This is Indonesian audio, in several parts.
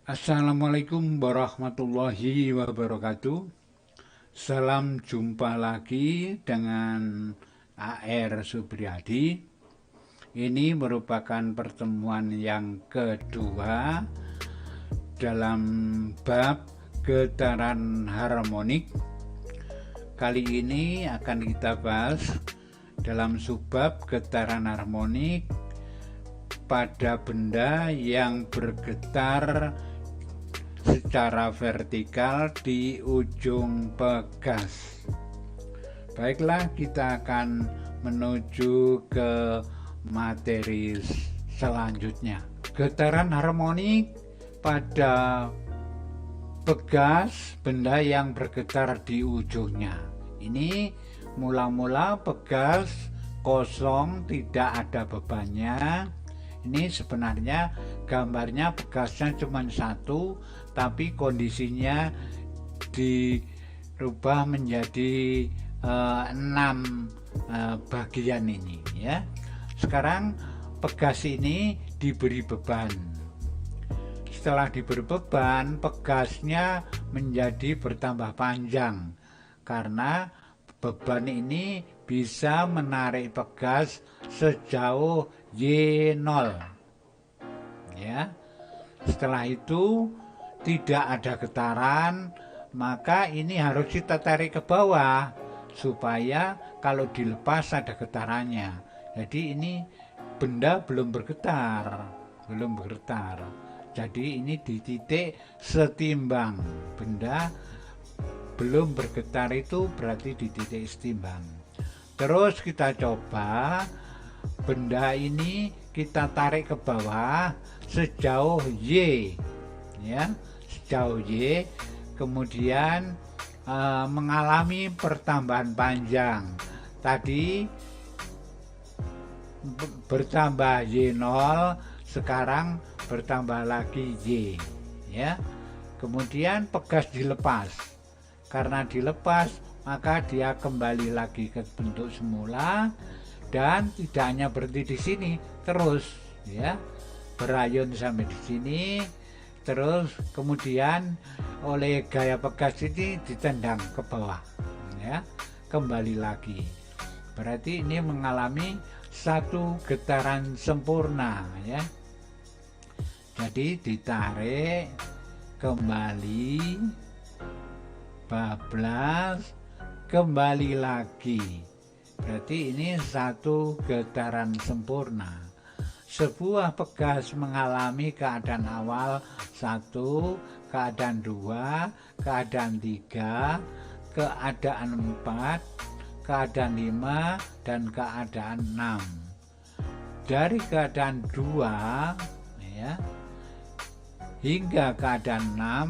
Assalamualaikum warahmatullahi wabarakatuh. Salam jumpa lagi dengan AR Subriyadi. Ini merupakan pertemuan yang kedua dalam bab getaran harmonik. Kali ini akan kita bahas dalam subbab getaran harmonik pada benda yang bergetar secara vertikal di ujung pegas. Baiklah, kita akan menuju ke materi selanjutnya. Getaran harmonik pada pegas benda yang bergetar di ujungnya. Ini mula-mula pegas kosong, tidak ada bebannya. Ini sebenarnya gambarnya pegasnya cuma satu, tapi kondisinya dirubah menjadi 6 bagian ini ya. Sekarang pegas ini diberi beban. Setelah diberi beban, pegasnya menjadi bertambah panjang karena beban ini bisa menarik pegas sejauh Y0 ya. Setelah itu tidak ada getaran, maka ini harus kita tarik ke bawah supaya kalau dilepas ada getarannya. Jadi ini benda belum bergetar. Jadi ini di titik setimbang. Benda belum bergetar itu berarti di titik setimbang. Terus kita coba benda ini kita tarik ke bawah sejauh Y ya, sejauh Y, kemudian mengalami pertambahan panjang. Tadi bertambah Y0, sekarang bertambah lagi Y ya. Kemudian pegas dilepas. Karena dilepas, maka dia kembali lagi ke bentuk semula. Dan tidak hanya berhenti di sini, terus ya, berayun sampai di sini, terus kemudian oleh gaya pegas ini ditendang ke bawah ya, kembali lagi. Berarti ini mengalami satu getaran sempurna ya. Jadi ditarik kembali, bablas, kembali lagi. Berarti ini satu getaran sempurna. Sebuah pegas mengalami keadaan awal 1, keadaan 2, keadaan 3, keadaan 4, keadaan 5, dan keadaan 6. Dari keadaan 2 ya, hingga keadaan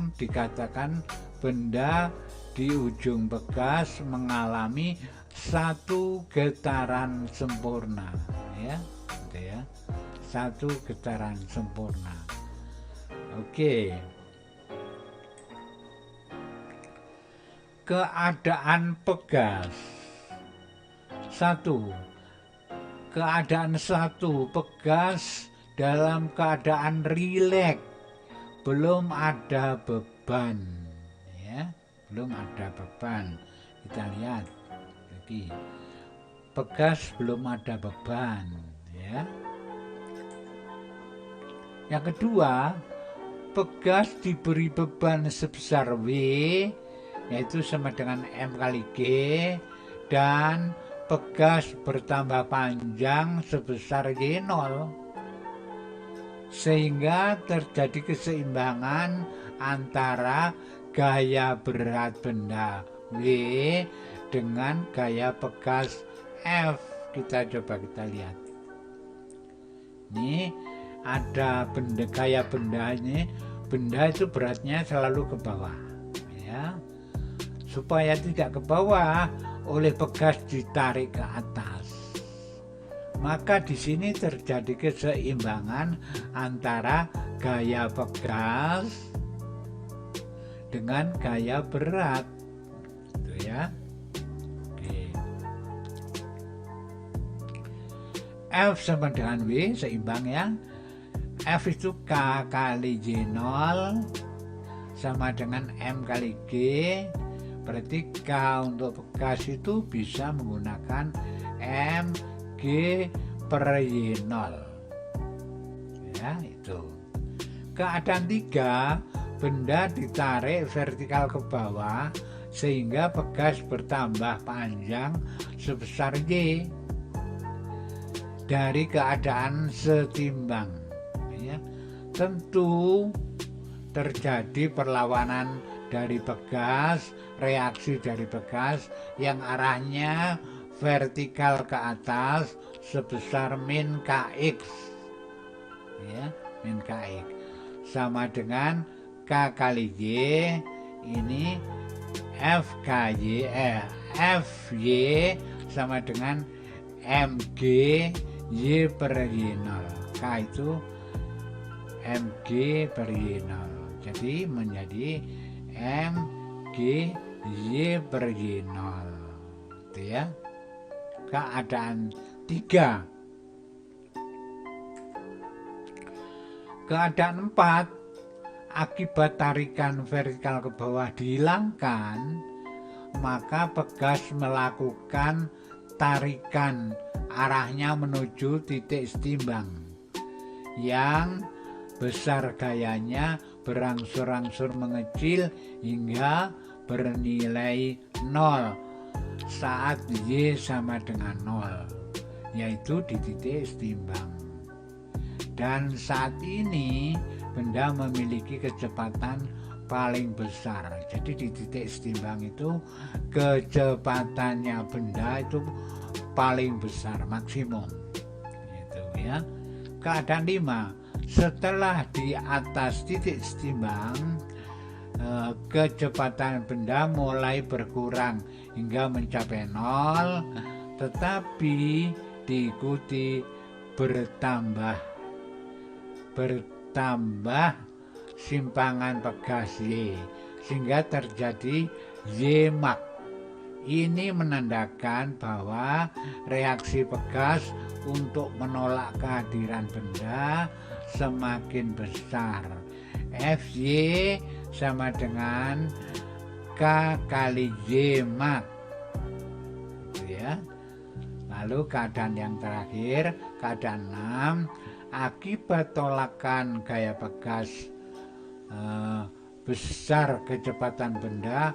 6 dikatakan benda di ujung pegas mengalami satu getaran sempurna ya, gitu ya, satu getaran sempurna. Oke. Keadaan pegas 1. Keadaan 1, pegas dalam keadaan rileks, belum ada beban ya, belum ada beban. Kita lihat lagi, pegas belum ada beban ya. Yang kedua, pegas diberi beban sebesar W, yaitu sama dengan M kali G, dan pegas bertambah panjang sebesar Y0, sehingga terjadi keseimbangan antara gaya berat benda W dengan gaya pegas F. Kita lihat. Ini ada benda, gaya benda ini, benda itu beratnya selalu ke bawah ya. Supaya tidak ke bawah, oleh pegas ditarik ke atas. Maka di sini terjadi keseimbangan antara gaya pegas dengan gaya berat. Gitu ya. F sama dengan W, seimbang ya. F itu K kali J0 sama dengan M kali G. Berarti K untuk bekas itu bisa menggunakan M G per Y0. Ya, itu. Keadaan 3, benda ditarik vertikal ke bawah sehingga bekas bertambah panjang sebesar Y dari keadaan setimbang. Ya, tentu terjadi perlawanan dari bekas, reaksi dari bekas yang arahnya vertikal ke atas sebesar min Kx. Ya, min Kx sama dengan K kali Y, ini Fy sama dengan Mg Y per Y0. K itu Mg per Y0. Jadi menjadi Mg Y per Y0. Itu ya. Keadaan 3. Keadaan 4, akibat tarikan vertikal ke bawah dihilangkan, maka bekas melakukan tarikan arahnya menuju titik setimbang yang besar gayanya berangsur-angsur mengecil hingga bernilai 0 saat Y sama dengan 0, yaitu di titik setimbang. Dan saat ini benda memiliki kecepatan paling besar. Jadi di titik setimbang itu kecepatannya benda itu paling besar, maksimum. Gitu ya. Keadaan 5, setelah di atas titik setimbang, kecepatan benda mulai berkurang hingga mencapai 0, tetapi diikuti bertambah simpangan bekas Y sehingga terjadi Y-mak. Ini menandakan bahwa reaksi bekas untuk menolak kehadiran benda semakin besar. Fy sama dengan K kali Y-mak. Ya. Lalu keadaan yang terakhir, keadaan 6, akibat tolakan gaya bekas besar kecepatan benda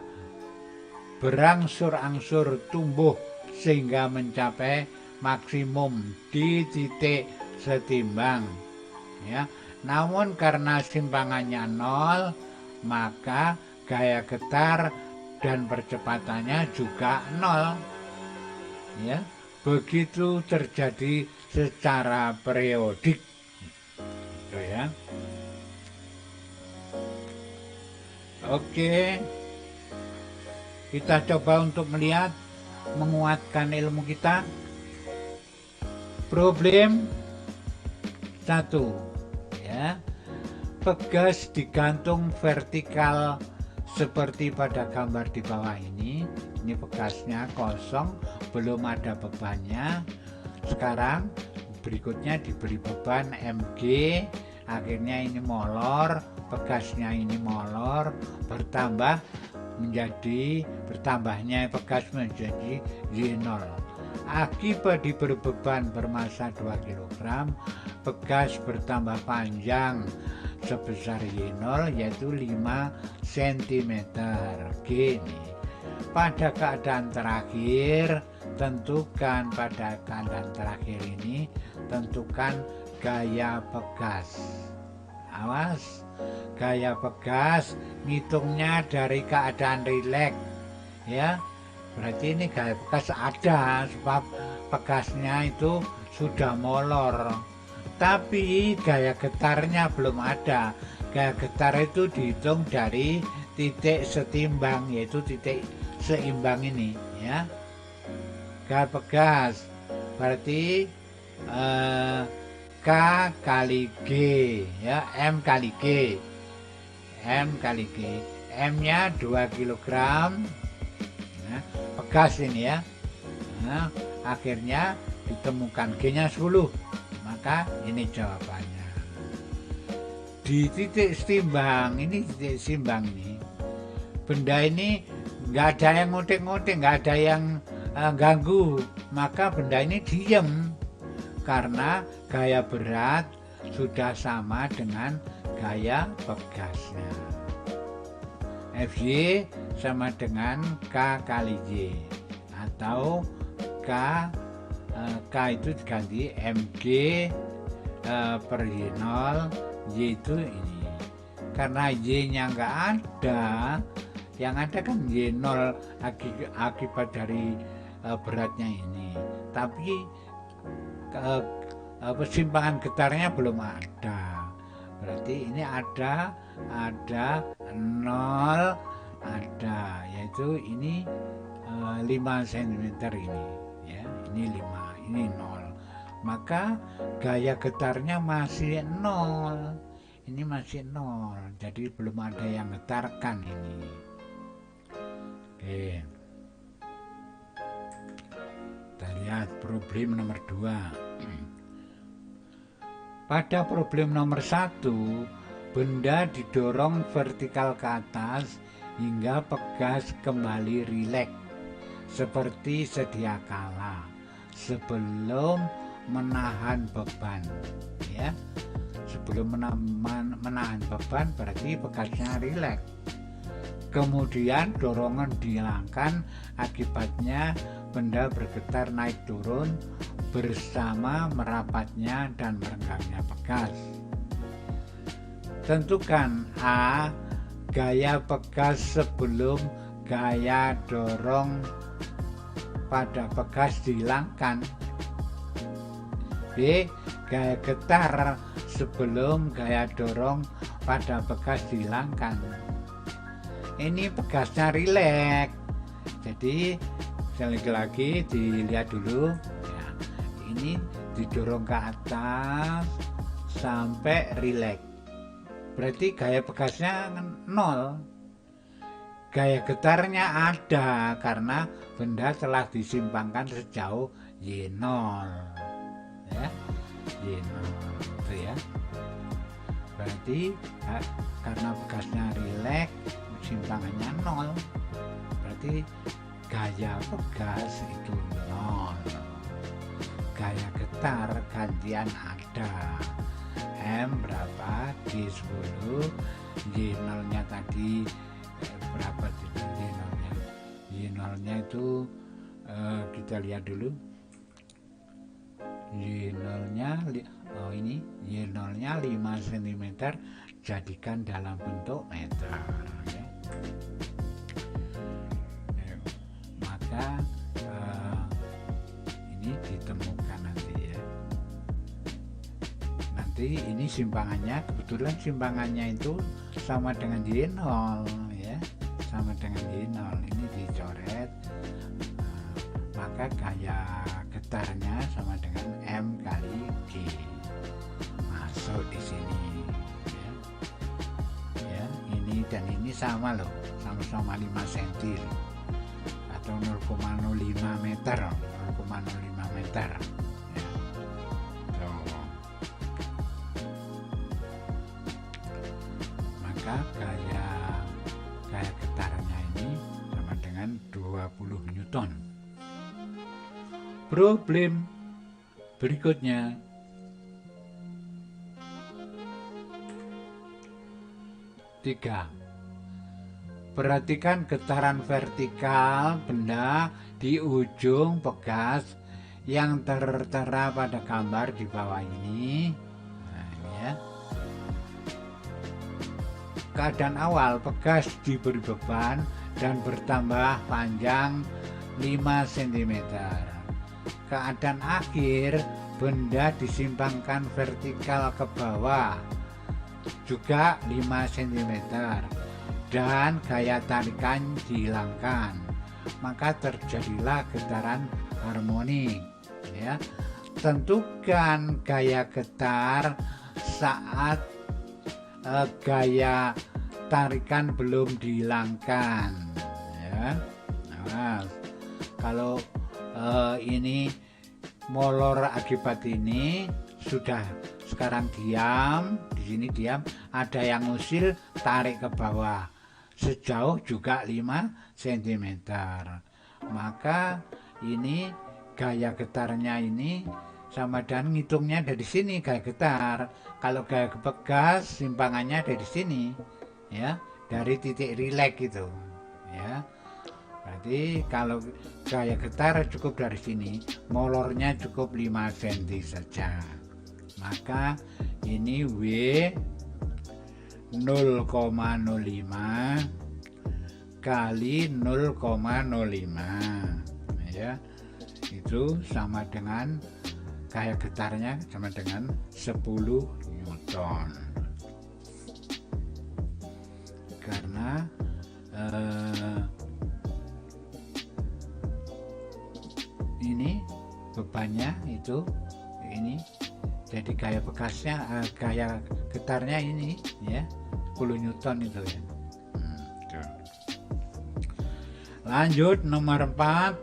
berangsur-angsur tumbuh sehingga mencapai maksimum di titik setimbang. Ya. Namun karena simpangannya 0, maka gaya getar dan percepatannya juga 0. Ya. Begitu terjadi secara periodik. Gitu ya. Oke. Kita coba untuk melihat, menguatkan ilmu kita. Problem 1. Ya. Bekas digantung vertikal seperti pada gambar di bawah ini. Ini bekasnya kosong, belum ada bebannya. Sekarang berikutnya diberi beban Mg, akhirnya ini molor, bekasnya ini molor, bertambahnya bekas menjadi Y0. Akibat diberi beban bermassa 2 kg, bekas bertambah panjang sebesar Y0 yaitu 5 cm. Gini. Pada keadaan terakhir, tentukan gaya bekas. Awas, gaya bekas ngitungnya dari keadaan rileks. Ya, berarti ini gaya bekas ada sebab bekasnya itu sudah molor. Tapi gaya getarnya belum ada. Gaya getar itu dihitung dari titik setimbang, yaitu titik seimbang ini, ya. Gaya bekas berarti K kali G, ya, M kali G, M-nya 2 kg, ya, bekas ini ya. Nah, akhirnya ditemukan G-nya 10, maka ini jawabannya. di titik timbang ini, titik timbang ini benda ini nggak ada yang ngotek-ngotek, nggak ada yang ganggu, maka benda ini diem karena gaya berat sudah sama dengan gaya pegasnya. Fy sama dengan K kali Y, atau K itu diganti mg per Y0, Y itu ini. Karena Y-nya nggak ada, yang ada kan Y0 akibat dari beratnya ini, tapi persimpangan getarnya belum ada. Berarti ini ada 0, ada, yaitu ini 5 cm ini ya, ini 5, ini 0, maka gaya getarnya masih 0, ini masih 0, jadi belum ada yang getarkan ini. Oke, kita lihat problem nomor 2. Pada problem nomor 1, benda didorong vertikal ke atas hingga pegas kembali rileks seperti sedia kala sebelum menahan beban. Ya, sebelum menahan beban berarti pegasnya rileks. Kemudian dorongan dihilangkan, akibatnya benda bergetar naik turun bersama merapatnya dan merenggangnya pegas. Tentukan A, gaya pegas sebelum gaya dorong pada pegas dihilangkan. B, gaya getar sebelum gaya dorong pada pegas dihilangkan. Ini pegasnya rileks, jadi lagi dilihat dulu ya, ini didorong ke atas sampai rileks, berarti gaya pegasnya 0. Gaya getarnya ada karena benda telah disimpangkan sejauh Y0 ya, Y0 itu ya. Berarti ya, karena pegasnya rileks, simpangannya 0, berarti gaya pegas itu 0. Gaya getar gantian ada, M berapa, G10, Y0 nya tadi berapa itu Y0 nya? Y0 nya itu kita lihat dulu, Y0 nya ini Y0 nya 5 cm, jadikan dalam bentuk meter ya. Maka ini ditemukan nanti ya. Nanti ini simpangannya, kebetulan simpangannya itu sama dengan Y0 ya, sama dengan Y0, ini dicoret, maka gaya getarnya sama dengan M kali G, masuk di sini ya. Ya, ini dan ini sama loh, sama-sama 5 cm atau 0,05 meter, 0,05 meter ya. Maka gaya getarnya ini sama dengan 20 Newton. Problem berikutnya, tiga. Perhatikan getaran vertikal benda di ujung pegas yang tertera pada gambar di bawah ini. Nah, ini ya. Keadaan awal, pegas diberi beban dan bertambah panjang 5 cm. Keadaan akhir, benda disimpangkan vertikal ke bawah juga 5 cm dan gaya tarikan dihilangkan, maka terjadilah getaran harmonik ya. Tentukan gaya getar saat gaya tarikan belum dihilangkan ya. Nah, kalau ini molor akibat ini sudah sekarang diam di sini diam, ada yang usil, tarik ke bawah. Sejauh juga 5 cm. Maka ini gaya getarnya ini sama dan ngitungnya dari sini gaya getar. Kalau gaya pegas simpangannya dari sini, ya, dari titik rileks itu, ya. Berarti kalau gaya getar cukup dari sini, molornya cukup 5 cm saja. Maka ini W 0,05 kali 0,05, ya, itu sama dengan gaya getarnya sama dengan 10 Newton. Karena ini bebannya itu ini, jadi gaya bekasnya gaya getarnya ini, ya, 10 Newton itu, ya. Lanjut nomor 4.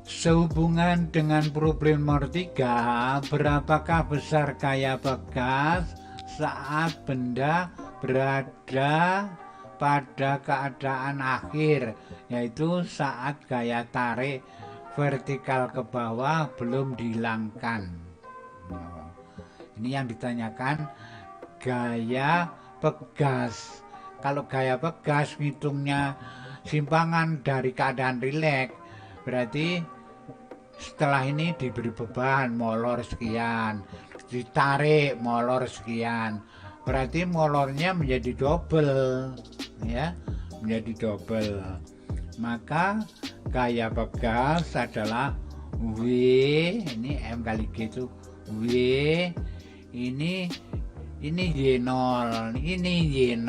Sehubungan dengan problem nomor 3, berapakah besar gaya bekas saat benda berada pada keadaan akhir, yaitu saat gaya tarik vertikal ke bawah belum dihilangkan. Ini yang ditanyakan gaya pegas. Kalau gaya pegas ngitungnya simpangan dari keadaan rileks, berarti setelah ini diberi beban molor sekian, ditarik molor sekian, berarti molornya menjadi double, ya, menjadi double. Maka gaya pegas adalah W, ini M kali G itu W, ini Y0, ini Y0,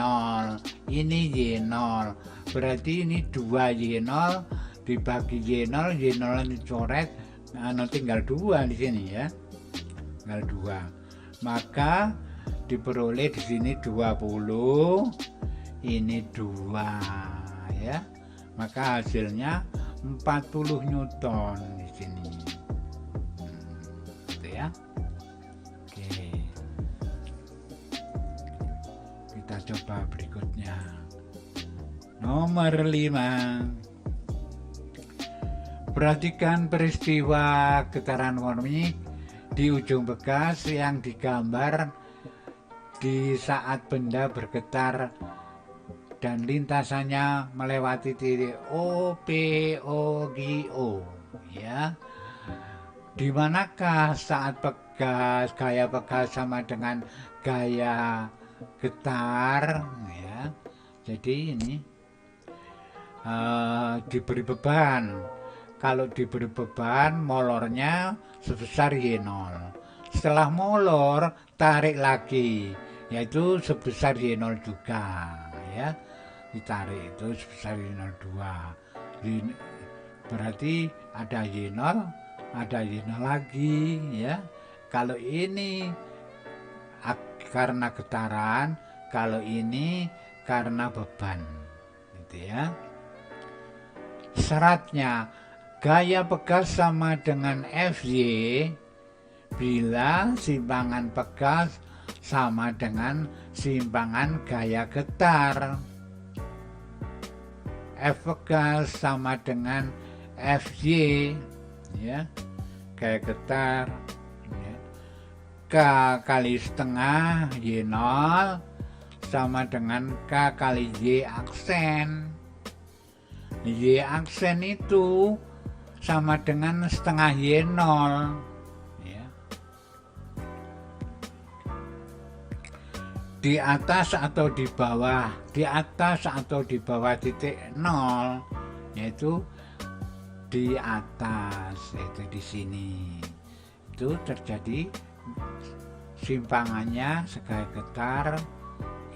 ini Y0, berarti ini 2 Y0 dibagi Y0, Y0 dicoret, tinggal 2 di sini, ya, tinggal 2. Maka diperoleh di sini 20, ini 2, ya. Maka hasilnya 40 Newton di sini. Gitu, ya. Oke. Kita coba berikutnya. Nomor 5. Perhatikan peristiwa getaran kosmik di ujung bekas yang digambar di saat benda bergetar dan lintasannya melewati titik O, P, O, G, O, ya. Di manakah saat pegas, gaya pegas sama dengan gaya getar, ya. Jadi ini diberi beban. Kalau diberi beban, molornya sebesar Y0. Setelah molor, tarik lagi, yaitu sebesar Y0 juga, ya. Ditarik itu sebesar Y02. Berarti ada Y0, ada Y0 lagi, ya. Kalau ini karena getaran, kalau ini karena beban, gitu, ya. Syaratnya gaya pegas sama dengan Fy bila simpangan pegas sama dengan simpangan gaya getar. F pegas sama dengan Fy, ya, gaya getar, ya. K kali setengah Y0 sama dengan K kali Y aksen. Y aksen itu sama dengan setengah Y0, ya. Di atas atau di bawah, di atas atau di bawah titik 0, yaitu di atas, yaitu di sini. Itu terjadi simpangannya segaya getar,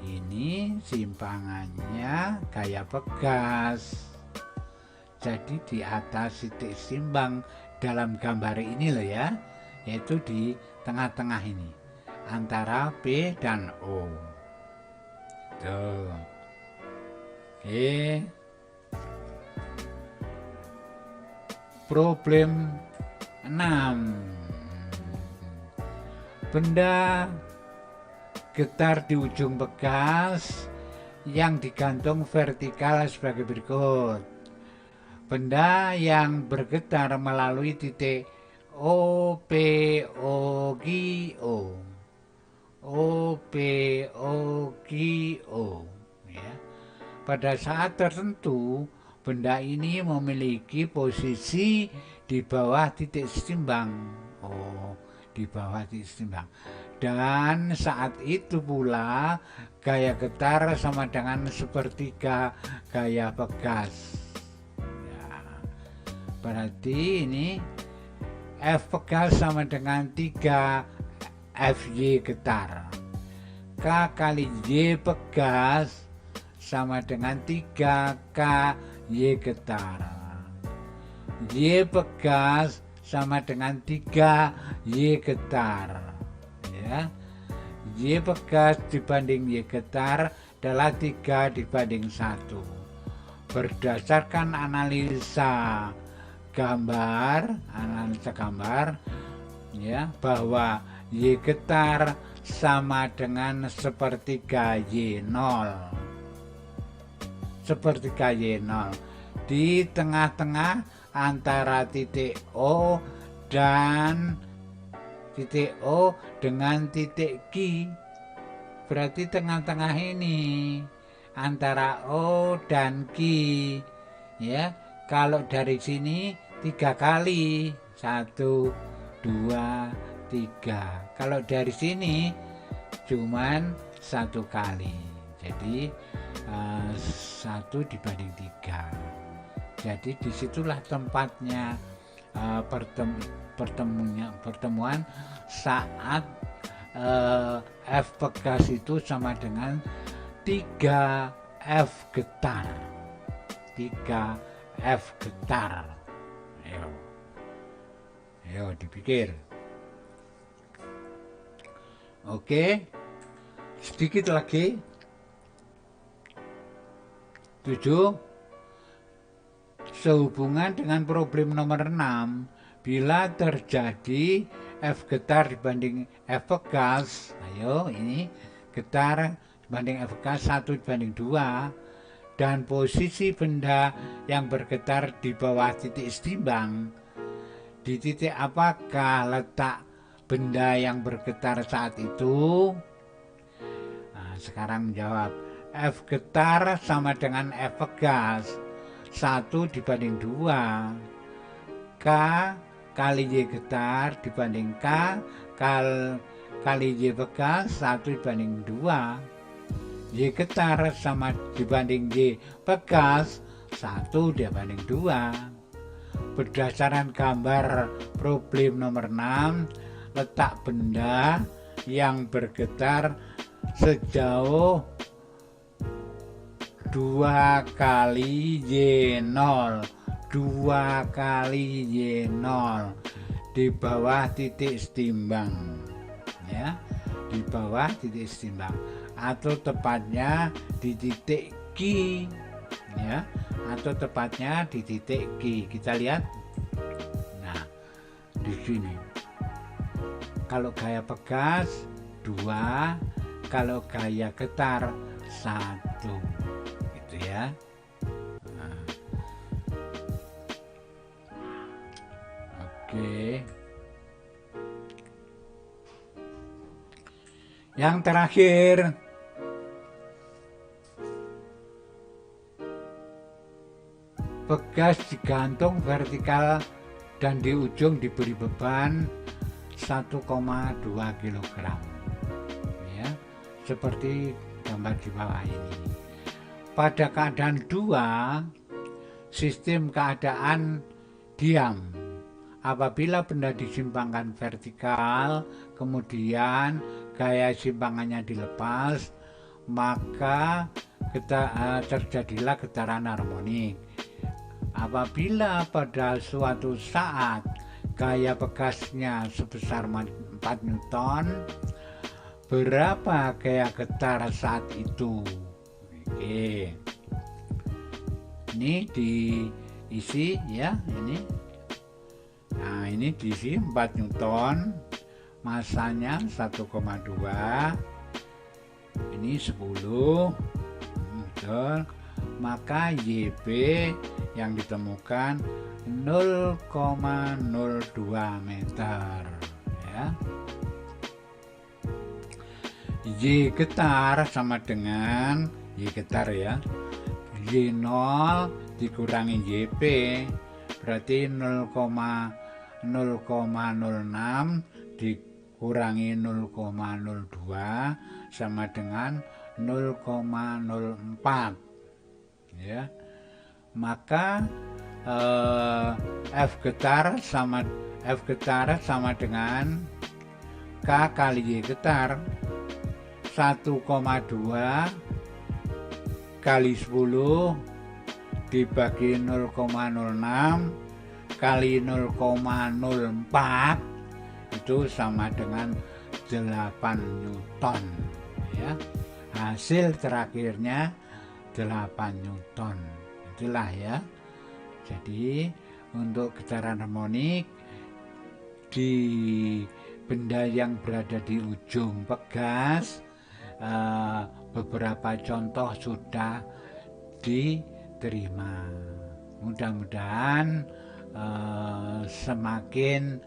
ini simpangannya gaya pegas. Jadi di atas titik simbang dalam gambar ini loh, ya, yaitu di tengah-tengah ini antara P dan O. Tuh. Oke. Problem 6. Benda getar di ujung pegas yang digantung vertikal sebagai berikut. Benda yang bergetar melalui titik O, P, O, Q, O. O, P, O, Q, O. Ya. Pada saat tertentu, benda ini memiliki posisi di bawah titik setimbang. Oh, di bawah titik setimbang. Dan saat itu pula gaya getar sama dengan sepertiga gaya pegas. Ya, berarti ini F pegas sama dengan 3 FY getar. K kali Y pegas sama dengan 3 KY getar. Y pegas sama dengan 3 Y getar. Ya. Y pegas dibanding Y getar adalah 3 dibanding 1. Berdasarkan analisa gambar ya, bahwa Y getar sama dengan sepertiga Y0. Sepertiga Y0 di tengah-tengah antara titik O dan titik O dengan titik Q. Berarti tengah-tengah ini antara O dan Q. Ya, kalau dari sini 3 kali, 1, 2, 3. Kalau dari sini cuman 1 kali. Jadi 1 dibanding 3. Jadi disitulah tempatnya pertemuan saat F pegas itu sama dengan 3 F getar. 3 F getar. Ayo dipikir. Oke, sedikit lagi. 7. Sehubungan dengan problem nomor 6, bila terjadi F getar dibanding F pegas, ayo ini getar dibanding F pegas 1 dibanding 2, dan posisi benda yang bergetar di bawah titik setimbang, di titik apakah letak benda yang bergetar saat itu? Nah, sekarang menjawab. F getar sama dengan F pegas 1 dibanding 2. K kali Y getar dibanding K kali Y pegas 1 dibanding 2. Y getar sama dibanding Y pegas 1 dibanding 2. Berdasarkan gambar problem nomor 6, letak benda yang bergetar sejauh 2 kali Y0, 2 kali Y0 di bawah titik setimbang, ya, di bawah titik setimbang, atau tepatnya di titik Q, ya, atau tepatnya di titik Q. Kita lihat. Nah, di sini kalau gaya pegas 2, kalau gaya getar 1, gitu ya. Nah. Oke. Yang terakhir, pegas digantung vertikal dan di ujung diberi beban 1,2 kg, ya, seperti gambar di bawah ini. Pada keadaan 2, sistem keadaan diam. Apabila benda disimpangkan vertikal, kemudian gaya simpangannya dilepas, maka terjadilah getaran harmonik. Apabila pada suatu saat gaya pegasnya sebesar 4 Newton, berapa gaya getar saat itu? Oke, ini diisi ya, ini. Nah, ini diisi 4 Newton. masanya 1,2, ini 10, betul. Maka YB yang ditemukan 0,02 meter ya. Y getar sama dengan Y getar ya, Y0 dikurangi YB berarti 0,06 dikurangi 0,02 sama dengan 0,04 ya. Maka F getar sama dengan K kali Y getar 1,2 kali 10 dibagi 0,06 kali 0,04 itu sama dengan 8 Newton ya. Hasil terakhirnya 8 Newton. Itulah ya. Jadi untuk getaran harmonik di benda yang berada di ujung pegas, beberapa contoh sudah diterima. Mudah-mudahan semakin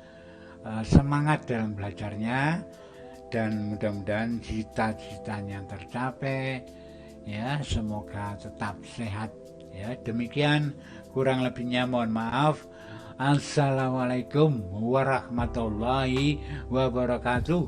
semangat dalam belajarnya, dan mudah-mudahan cita-citanya tercapai ya. Semoga tetap sehat ya. Demikian, kurang lebihnya mohon maaf. Assalamualaikum warahmatullahi wabarakatuh.